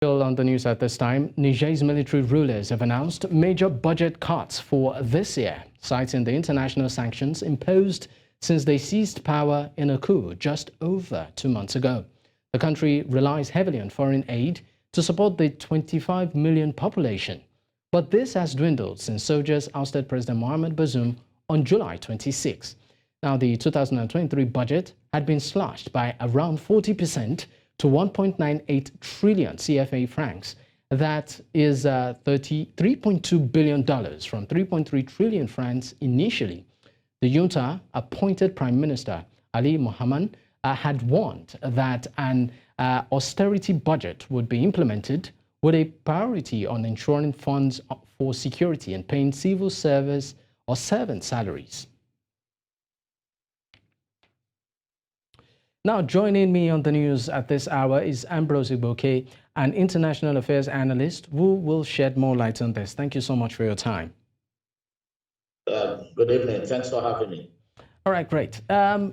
Still on the news at this time, Niger's military rulers have announced major budget cuts for this year, citing the international sanctions imposed since they seized power in a coup just over 2 months ago. The country relies heavily on foreign aid to support the 25 million population. But this has dwindled since soldiers ousted President Mohamed Bazoum on July 26. Now, the 2023 budget had been slashed by around 40% to 1.98 trillion CFA francs. That is $33.2 billion from 3.3 trillion francs initially. The junta appointed Prime Minister Ali Mohamed had warned that an austerity budget would be implemented with a priority on ensuring funds for security and paying civil service or servant salaries. Now, joining me on the news at this hour is Ambrose Igboke, an international affairs analyst who will shed more light on this. Thank you so much for your time. Good evening. Thanks for having me. All right, great.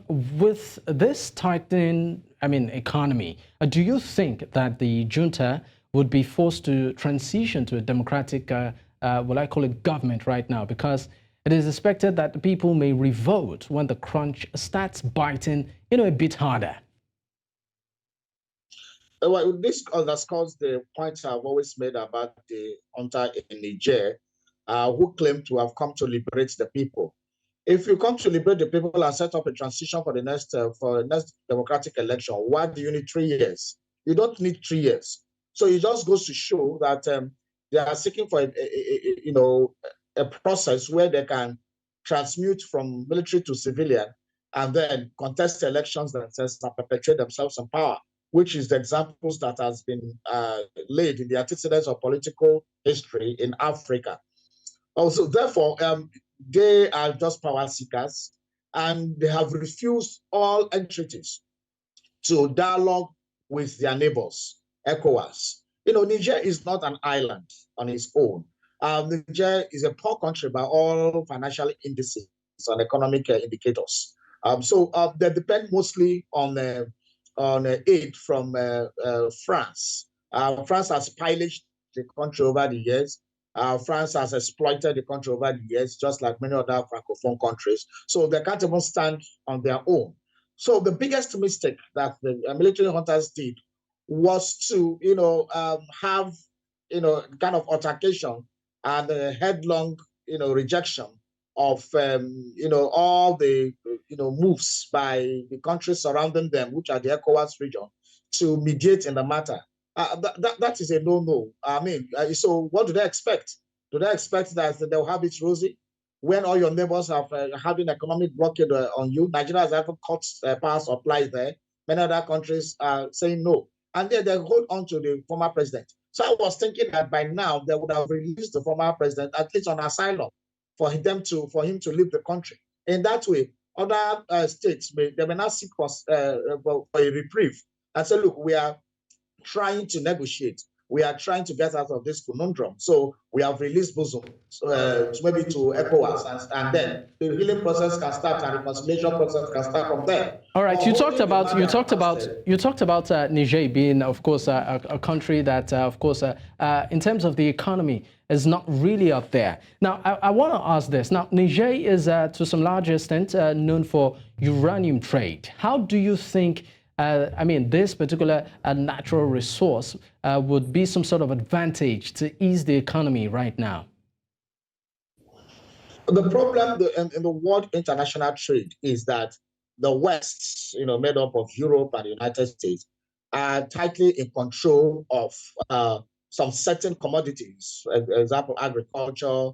With this tightening, economy, do you think that the junta would be forced to transition to a democratic, what I call it, government right now? Because it is expected that the people may revolt when the crunch starts biting, a bit harder. Well, this underscores the point I've always made about the junta in Niger, who claim to have come to liberate the people. If you come to liberate the people and set up a transition for the next democratic election, why do you need 3 years? You don't need 3 years. So it just goes to show that they are seeking for a process where they can transmute from military to civilian and then contest elections themselves and perpetuate themselves in power, which is the examples that has been laid in the antecedents of political history in Africa. Also, therefore, they are just power seekers, and they have refused all entreaties to dialogue with their neighbors, ECOWAS. Niger is not an island on its own. Niger is a poor country by all financial indices and economic indicators. So they depend mostly on aid from France. France has pillaged the country over the years. France has exploited the country over the years, just like many other Francophone countries. So they can't even stand on their own. So the biggest mistake that the military hunters did was to, have, kind of altercation and headlong, rejection of, all the, moves by the countries surrounding them, which are the ECOWAS region, to mediate in the matter. That is a no-no. So what do they expect? Do they expect that they'll have it rosy when all your neighbors have having economic blockade on you? Nigeria has ever cut power supply there. Many other countries are saying no. And then they hold on to the former president. So I was thinking that by now they would have released the former president, at least on asylum, for him to leave the country. In that way, other states may not seek for a reprieve and say, look, we are trying to negotiate. We are trying to get out of this conundrum. So we have released Bazoum maybe to ECOWAS, and then the healing process can start and the reconciliation process can start from there. All right, you talked about Niger being, of course, a country that, of course, in terms of the economy, is not really up there. Now, I want to ask this. Now, Niger is, to some large extent, known for uranium trade. How do you think this particular natural resource would be some sort of advantage to ease the economy right now? The problem in the world international trade is that the West, made up of Europe and the United States, are tightly in control of some certain commodities, for example, agriculture,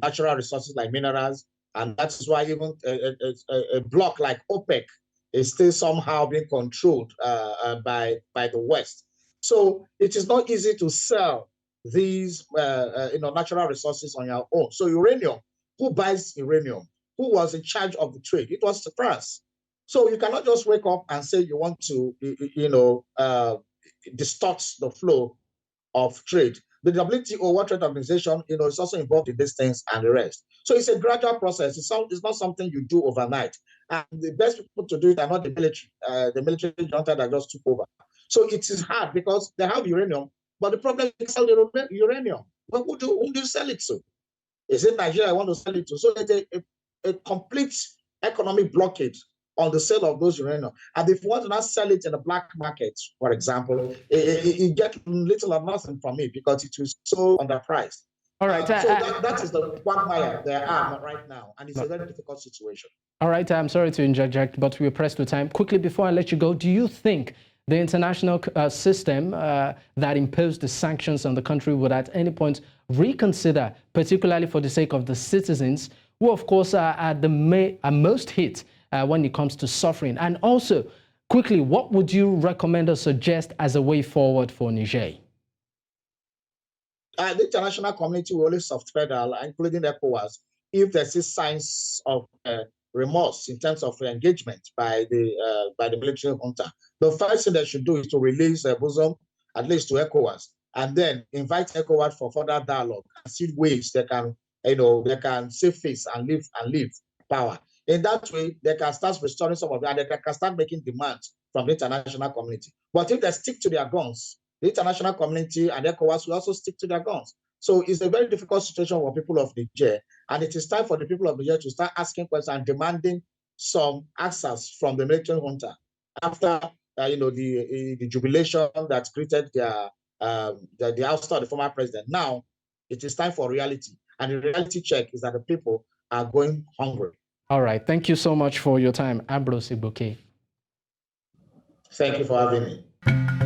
natural resources like minerals, and that's why even a bloc like OPEC is still somehow being controlled by the West. So it is not easy to sell these natural resources on your own. So uranium, who buys uranium? Who was in charge of the trade? It was France. So you cannot just wake up and say you want to distort the flow of trade. The WTO, World Trade Organization, is also involved in these things and the rest. So it's a gradual process. It's not something you do overnight. And the best people to do it are not the military junta that just took over. So it is hard because they have uranium, but the problem is sell the uranium. But who do you sell it to? Is it Nigeria I want to sell it to? So it's a complete economic blockade on the sale of those uranium. And if you want to not sell it in the black market, for example, you get little or nothing from it because it is so underpriced. All right. So that is the quagmire there are right now, and it's a very difficult situation. All right. I'm sorry to interject, but we're pressed for time. Quickly, before I let you go, do you think the international system that imposed the sanctions on the country would at any point reconsider, particularly for the sake of the citizens, who, of course, are most hit when it comes to suffering? And also, quickly, what would you recommend or suggest as a way forward for Niger? The international community will always soft pedal, including ECOWAS, if there's signs of remorse in terms of engagement by the military junta. The first thing they should do is to release Bazoum, at least to ECOWAS, and then invite ECOWAS for further dialogue and see ways they can, they can save face and leave power. In that way, they can start restoring some of that, and they can start making demands from the international community. But if they stick to their guns, the international community and ECOWAS will also stick to their guns. So it's a very difficult situation for people of Niger, and it is time for the people of Niger to start asking questions and demanding some answers from the military junta after the jubilation that greeted the ouster of the former president. Now it is time for reality, and the reality check is that the people are going hungry. All right. Thank you so much for your time, Ambrose Igboke. Thank you for having me.